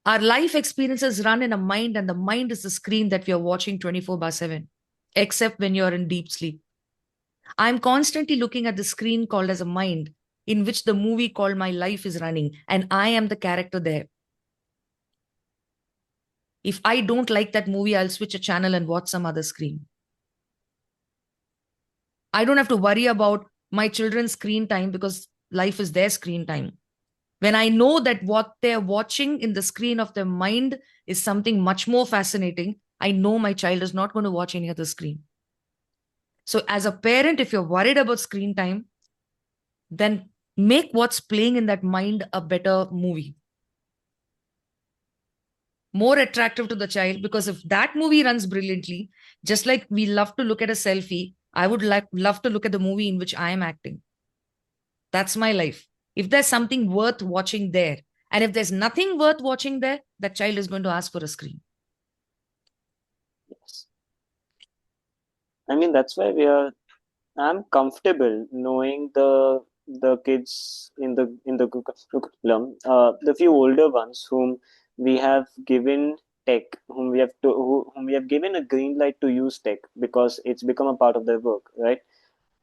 Our life experiences run in a mind, and the mind is the screen that we are watching 24/7, except when you're in deep sleep. I'm constantly looking at the screen called as a mind, in which the movie called My Life is running, and I am the character there. If I don't like that movie, I'll switch a channel and watch some other screen. I don't have to worry about my children's screen time because life is their screen time. When I know that what they're watching in the screen of their mind is something much more fascinating, I know my child is not going to watch any other screen. So as a parent, if you're worried about screen time, then make what's playing in that mind a better movie, more attractive to the child. Because if that movie runs brilliantly, just like we love to look at a selfie, I would love to look at the movie in which I am acting. That's my life. If there's something worth watching there, and if there's nothing worth watching there, that child is going to ask for a screen. Yes. I mean, that's why I'm comfortable knowing the kids in the curriculum, the few older ones whom we have given tech, whom we have given a green light to use tech because it's become a part of their work, right?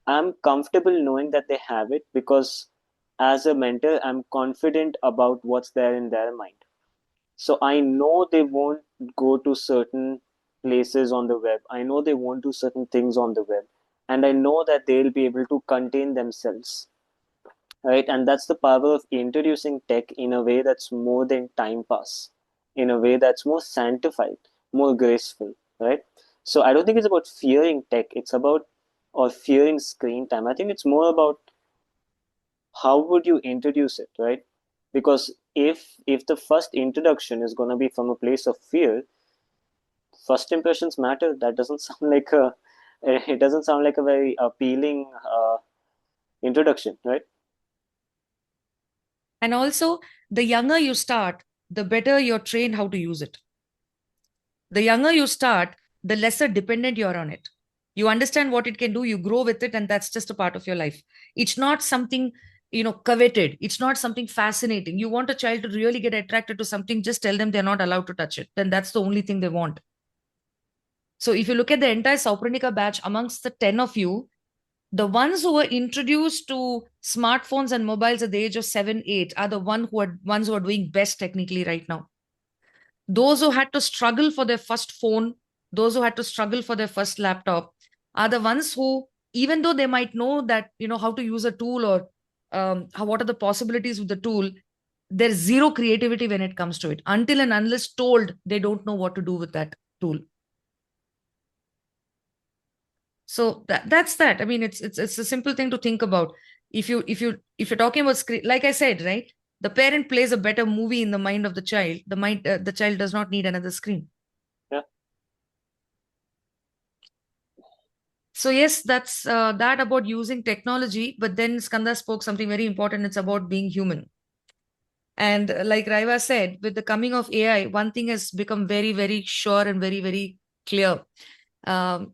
I'm comfortable knowing that they have it because as a mentor, I'm confident about what's there in their mind. So I know they won't go to certain places on the web. I know they won't do certain things on the web. And I know that they'll be able to contain themselves. Right. And that's the power of introducing tech in a way that's more than time pass, in a way that's more sanctified, more graceful. Right. So I don't think it's about fearing tech. It's about or fearing screen time. I think it's more about how would you introduce it, right? Because if the first introduction is going to be from a place of fear, first impressions matter. That doesn't sound like a it doesn't sound like a very appealing introduction, right? And also, the younger you start, the better you're trained how to use it. The younger you start, the lesser dependent you're on it. You understand what it can do, you grow with it, and that's just a part of your life. It's not something, coveted. It's not something fascinating. You want a child to really get attracted to something, just tell them they're not allowed to touch it. Then that's the only thing they want. So if you look at the entire Saupranika batch, amongst the 10 of you, the ones who were introduced to smartphones and mobiles at the age of 7, 8 are the ones who are doing best technically right now. Those who had to struggle for their first phone, those who had to struggle for their first laptop, are the ones who, even though they might know that, how to use a tool or what are the possibilities with the tool, there's zero creativity when it comes to it. Until and unless told, they don't know what to do with that tool. So that's that. I mean, it's a simple thing to think about. If you're talking about screen, like I said, right, the parent plays a better movie in the mind of the child. The child does not need another screen. Yeah. So yes, that's that about using technology. But then Skanda spoke something very important. It's about being human. And like Raiva said, with the coming of AI, one thing has become very, very sure and very, very clear.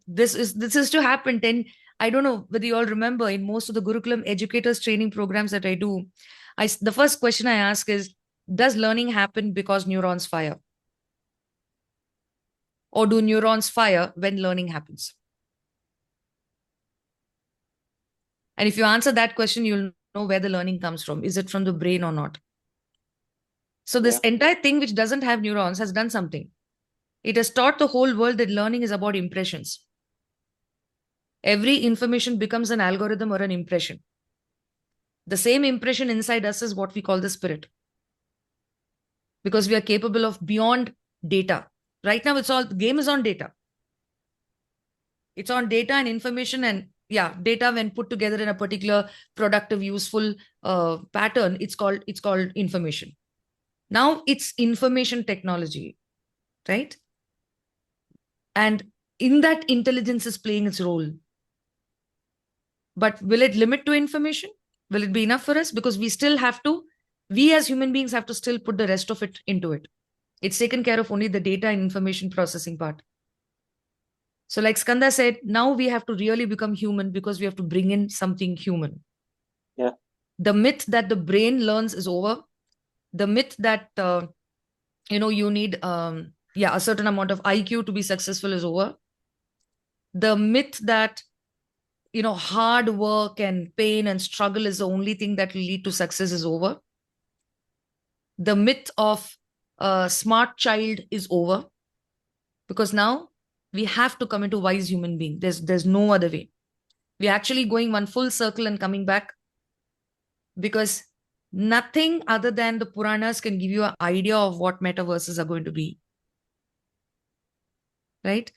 This is to happen. I don't know whether you all remember, in most of the Gurukulam educators training programs that I do, the first question I ask is, does learning happen because neurons fire? Or do neurons fire when learning happens? And if you answer that question, you'll know where the learning comes from. Is it from the brain or not? So this entire thing which doesn't have neurons has done something. It has taught the whole world that learning is about impressions. Every information becomes an algorithm or an impression. The same impression inside us is what we call the spirit. Because we are capable of beyond data. Right now, the game is on data. It's on data and information, and data when put together in a particular productive, useful pattern, it's called information. Now it's information technology, right? And in that, intelligence is playing its role. But will it limit to information? Will it be enough for us? Because we as human beings have to still put the rest of it into it. It's taken care of only the data and information processing part. So like Skanda said, now we have to really become human because we have to bring in something human. Yeah. The myth that the brain learns is over. The myth that, you need a certain amount of IQ to be successful is over. The myth that, hard work and pain and struggle is the only thing that will lead to success is over. The myth of a smart child is over, because now we have to come into wise human being. There's no other way. We're actually going one full circle and coming back, because nothing other than the Puranas can give you an idea of what metaverses are going to be. right?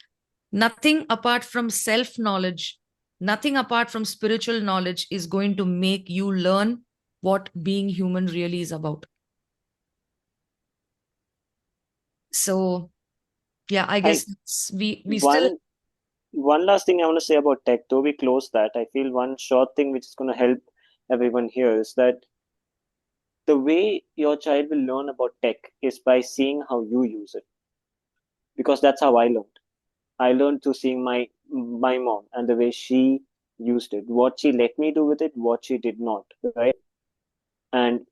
Nothing apart from self knowledge, nothing apart from spiritual knowledge is going to make you learn what being human really is about. So, yeah, I I guess we still. one last thing I want to say about tech, though we close that, I feel one short thing which is going to help everyone here is that the way your child will learn about tech is by seeing how you use it. Because that's how I learned. I learned through seeing my mom and the way she used it, what she let me do with it, what she did not, right? And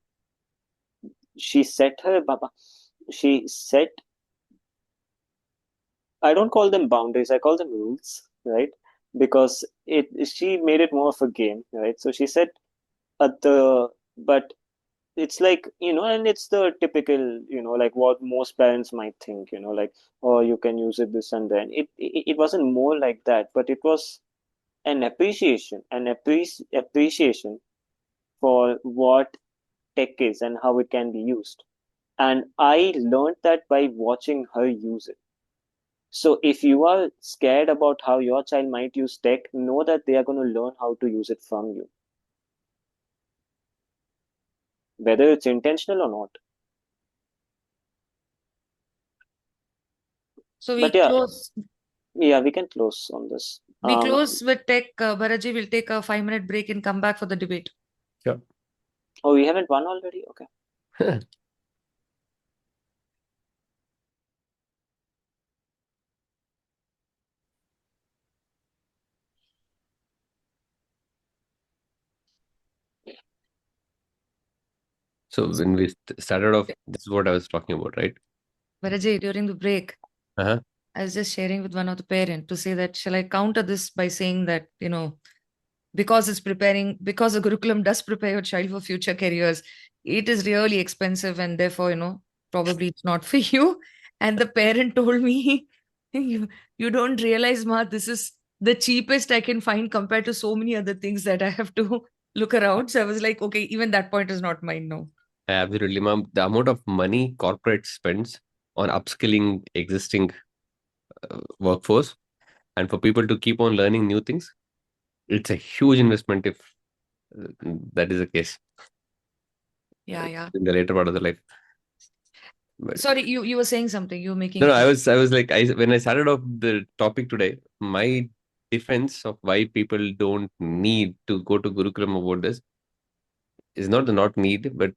she set her baba. She set. I don't call them boundaries. I call them rules, right? Because it she made it more of a game, right? So she said at the but it's like and it's the typical like what most parents might think like, oh, you can use it this and then it wasn't more like that, but it was an appreciation for what tech is and how it can be used. And I learned that by watching her use it. So if you are scared about how your child might use tech, know that they are going to learn how to use it from you, whether it's intentional or not. So But yeah, we can close on this. we close with tech. Baraji will take a 5-minute break and come back for the debate. Sure. Oh, we haven't won already? Okay. So when we started off, this is what I was talking about, right? Baraji, during the break, Uh-huh. I was just sharing with one of the parent to say that shall I counter this by saying that because because the Gurukulam does prepare your child for future careers, it is really expensive and therefore probably it's not for you. And the parent told me, you don't realize, Ma, this is the cheapest I can find compared to so many other things that I have to look around. So I was like, okay, even that point is not mine now. Absolutely, ma'am. The amount of money corporate spends on upskilling existing workforce and for people to keep on learning new things, it's a huge investment if that is the case Yeah. in the later part of the life. But Sorry, you were saying something. You were making no, I was like, when I started off the topic today, my defense of why people don't need to go to Gurukulam about this is not the not need, but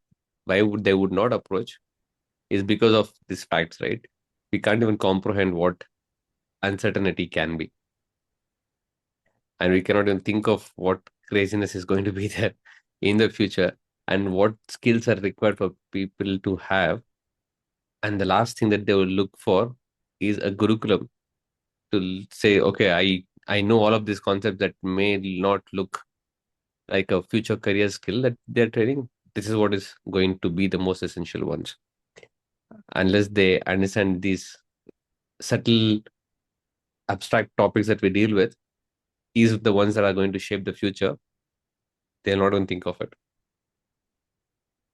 why would they would not approach is because of these facts, right? We can't even comprehend what uncertainty can be, and we cannot even think of what craziness is going to be there in the future and what skills are required for people to have. And the last thing that they will look for is a Gurukulam to say, okay, I know all of these concepts that may not look like a future career skill that they're training. This is what is going to be the most essential ones. Unless they understand these subtle, abstract topics that we deal with, is the ones that are going to shape the future, they'll not even think of it.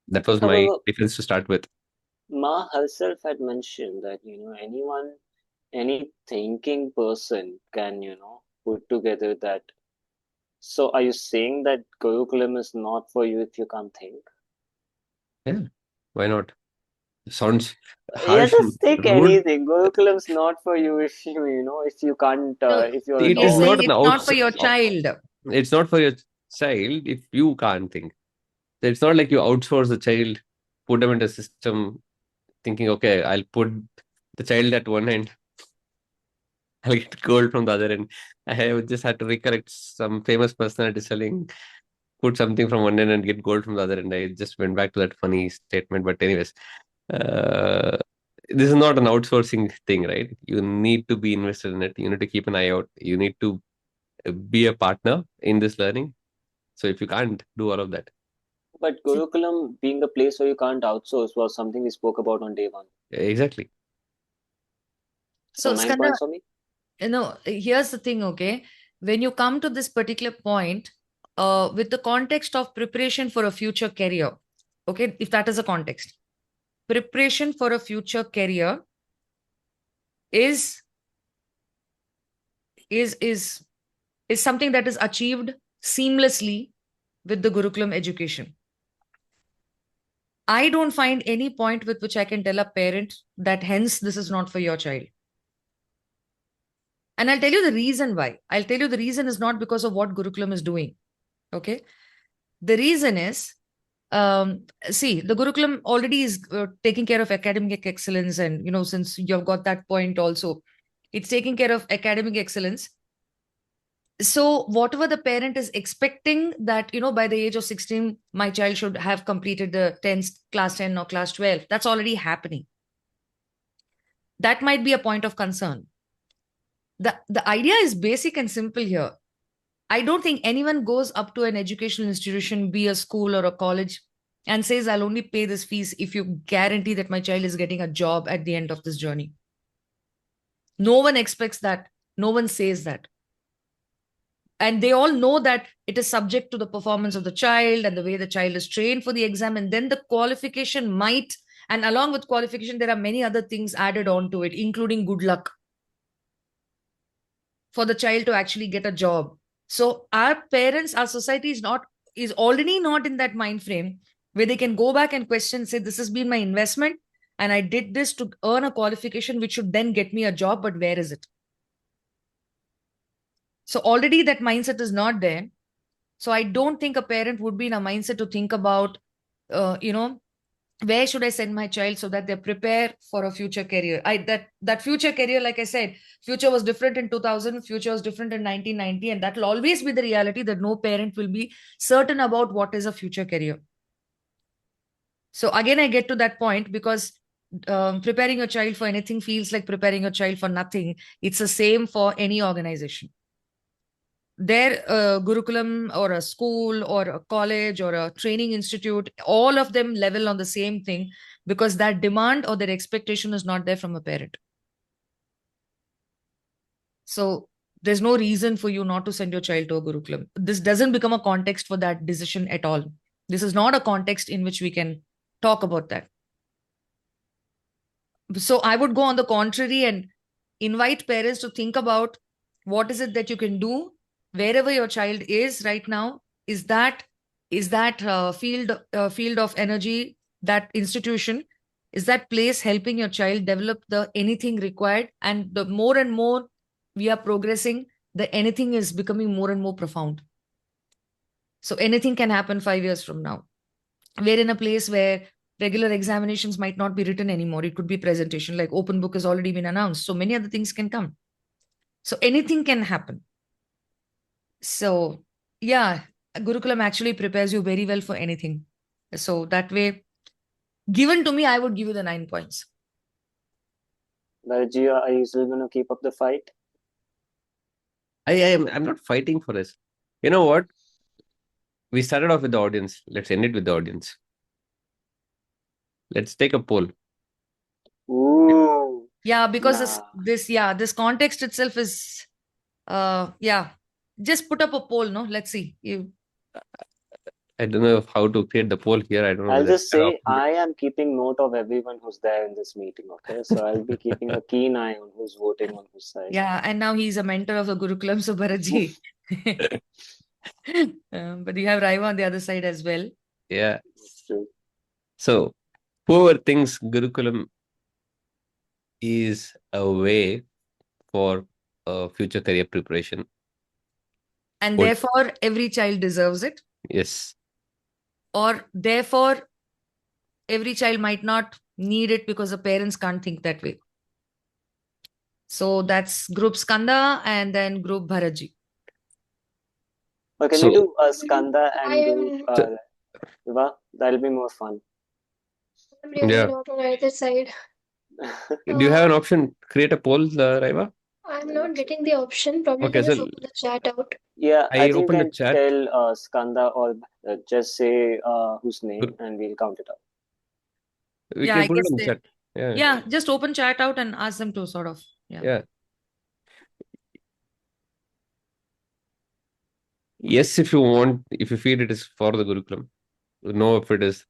That was my However, defense to start with. Ma herself had mentioned that, any thinking person can, put together that. So are you saying that Gurukulam is not for you if you can't think? Yeah, why not? Sounds Yeah, harsh and just take rude. anything. Gurukulam's not for you if if you can't, so if you're a It he's is dog. saying not an it's not for outs. your child. It's not for your child if you can't think. It's not like you outsource the child, put them into a system, thinking, okay, I'll put the child at one end, I'll get gold from the other end. I have just had to recollect some famous personality selling, put something from one end and get gold from the other end. I just went back to that funny statement. But anyways, uh, this is not an outsourcing thing, right? You need to be invested in it. You need to keep an eye out. You need to be a partner in this learning. So if you can't do all of that, But Gurukulam being the place where you can't outsource was something we spoke about on day one. exactly. So So, nine Skanda, points for me. here's the thing, okay? When you come to this particular point, with the context of preparation for a future career, okay, if that is a context, preparation for a future career is is something that is achieved seamlessly with the Gurukulam education. I don't find any point with which I can tell a parent that hence this is not for your child. And I'll tell you the reason why. I'll tell you the reason is not because of what Gurukulam is doing. Okay. The reason is, see, the Gurukulam already is taking care of academic excellence. And, since you've got that point also, it's taking care of academic excellence. So whatever the parent is expecting that, by the age of 16, my child should have completed the 10th, class 10 or class 12, that's already happening. That might be a point of concern. The idea is basic and simple here. I don't think anyone goes up to an educational institution, be a school or a college, and says, I'll only pay this fees if you guarantee that my child is getting a job at the end of this journey. No one expects that. No one says that. And they all know that it is subject to the performance of the child and the way the child is trained for the exam. And then the qualification might, and along with qualification, there are many other things added on to it, including good luck for the child to actually get a job. So our parents, our society is already not in that mind frame where they can go back and question, say, this has been my investment and I did this to earn a qualification which should then get me a job, but where is it? So already that mindset is not there. So I don't think a parent would be in a mindset to think about, where should I send my child so that they prepare for a future career? That future career, like I said, future was different in 2000, future was different in 1990, and that will always be the reality that no parent will be certain about what is a future career. So again, I get to that point because preparing your child for anything feels like preparing your child for nothing. It's the same for any organization. Their Gurukulam or a school or a college or a training institute, all of them level on the same thing because that demand or their expectation is not there from a parent. So there's no reason for you not to send your child to a Gurukulam. This doesn't become a context for that decision at all. This is not a context in which we can talk about that. So I would go on the contrary and invite parents to think about what is it that you can do wherever your child is right now. Is that field of energy, that institution, is that place helping your child develop the anything required? And the more and more we are progressing, the anything is becoming more and more profound. So anything can happen 5 years from now. We're in a place where regular examinations might not be written anymore. It could be presentation, like open book has already been announced. So many other things can come. So anything can happen. So yeah, Gurukulam actually prepares you very well for anything. So that way, given to me, I would give you the 9 points. Bharji, are you still going to keep up the fight? I'm not fighting for this. You know what? We started off with the audience. Let's end it with the audience. Let's take a poll. Ooh. Yeah, because Nah. this context itself is just put up a poll, no? Let's see. I don't know how to create the poll here. I don't know I'll whether just say I am keeping note of everyone who's there in this meeting, okay? So I'll be keeping a keen eye on who's voting on whose side. Yeah, and now he's a mentor of the Gurukulam, so Bharatji. But you have Raiva on the other side as well. Yeah. That's true. So whoever thinks Gurukulam is a way for future career preparation. And Would- therefore, every child deserves it. Yes. Or therefore, every child might not need it because the parents can't think that way. So that's group Skanda and then group Bharatji. Or can So- we do Skanda I and am- do Viva? That'll be more fun. I'm really Yeah. not on either side. Do you have an option? Create a poll, Raiva? I'm not getting the option. Probably Okay, can just so- open the chat out. Yeah, I I think opened you the can chat. tell Skanda or just say whose name and we'll count it up. We Yeah, can I put it guess in the chat. Yeah. Yeah, just open chat out and ask them to sort of. Yeah. Yes, if you feel it is for the Gurukulam. No, if it is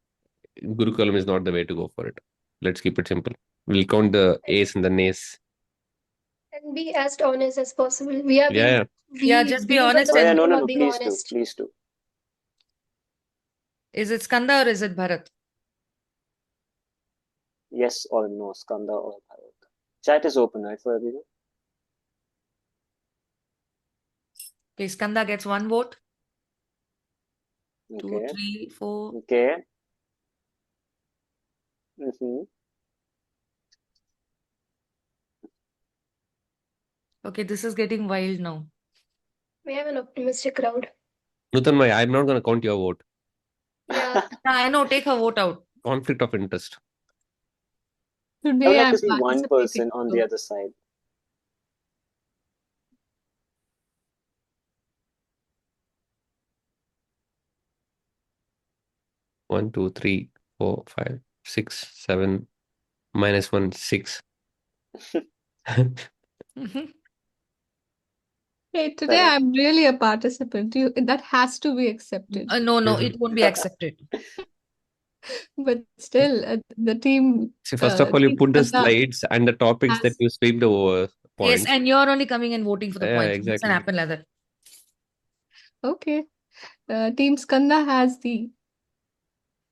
Gurukulam is not the way to go for it. Let's keep it simple. We'll count the A's and the nays. I And be as honest as possible. We are Yeah, being, Yeah, we just be use of honest the Oh yeah, and no, system no, are no. being Please do. honest. Please do. is it Skanda or is it Bharat? Yes or no, Skanda or Bharat. Chat is open, right, for everyone? Okay, Skanda gets 1 vote. 2, Okay. 3, 4. Okay. Mm-hmm. Okay, this is getting wild now. We have an optimistic crowd. Nutan bhai, I'm not going to count your vote. Yeah. Yeah, I know, take her vote out. Conflict of interest. I would Today like I'm to see one participating. person on the other side. One, two, three, 4, 5, 6, 7, -1, 6. Hey, today Correct. I'm really a participant. That has to be accepted. No, it won't be accepted. But still, the team, See, first of all, you Team put the Skanda slides and the topics that has, you sweep over Yes, points. and you're only coming and voting for the Yeah, points. It doesn't exactly. happen like that. okay. Team Skanda has the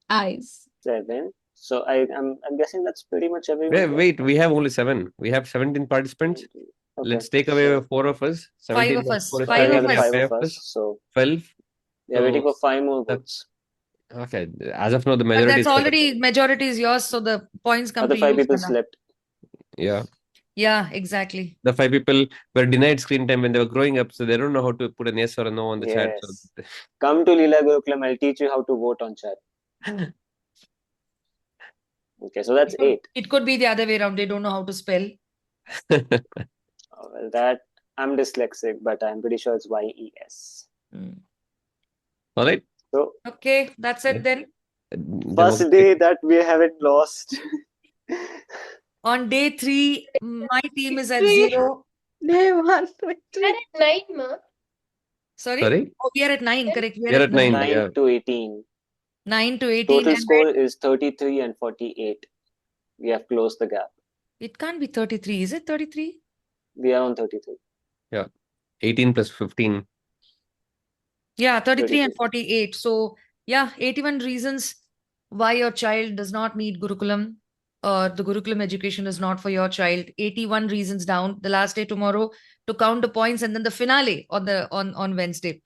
eyes. 7. So I'm guessing that's pretty much everyone here. Wait, we have only 7. We have 17 participants. Okay. Let's take away So 4 of us. 5 17 of plus us. 4 is 5 yeah, of the we have us. 5 of 5 us. plus So 12. we are waiting So, for 5 more the- votes. okay, as of now, the But majority that's is correct. already majority is yours, so the points come Other to 5 you, people Skanda. slept. Yeah. Yeah, exactly. The 5 people were denied screen time when they were growing up, so they don't know how to put an yes or a no on the chat. So Yes. Come to Leela Gurukulam. I'll teach you how to vote on chat. Okay, so that's 8. It could be the other way around. They don't know how to spell. Well, that I'm dyslexic, but I'm pretty sure it's YES. all right. So Okay, that's it then. first day that we haven't lost. On day 3, my team is at Victory. 0. Day 1 We're victory. at 9, ma. Sorry? Sorry? Oh, we are at 9, correct? We We are at 9. 9 Yeah. to 18. 9 to 18. Total And score is 33 and 48. We have closed the gap. it can't be 33. Is it 33? We are on 33. 18 plus 15. Yeah, 33 and 33. 48. So, yeah, 81 reasons why your child does not need Gurukulam or the Gurukulam education is not for your child. 81 reasons down. The last day tomorrow to count the points and then the finale on Wednesday.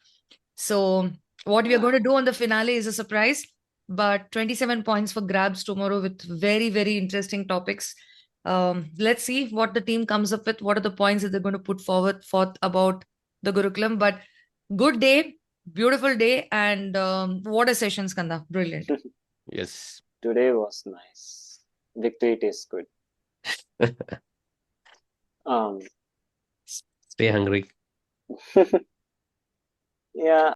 So, what we are going to do on the finale is a surprise, but 27 points for grabs tomorrow with very, very interesting topics. Let's see what the team comes up with. What are the points that they're going to put forth about the Gurukulam? But good day, beautiful day, and what a session, Skanda. Brilliant. Yes. Today was nice. Victory tastes good. Stay hungry. Yeah,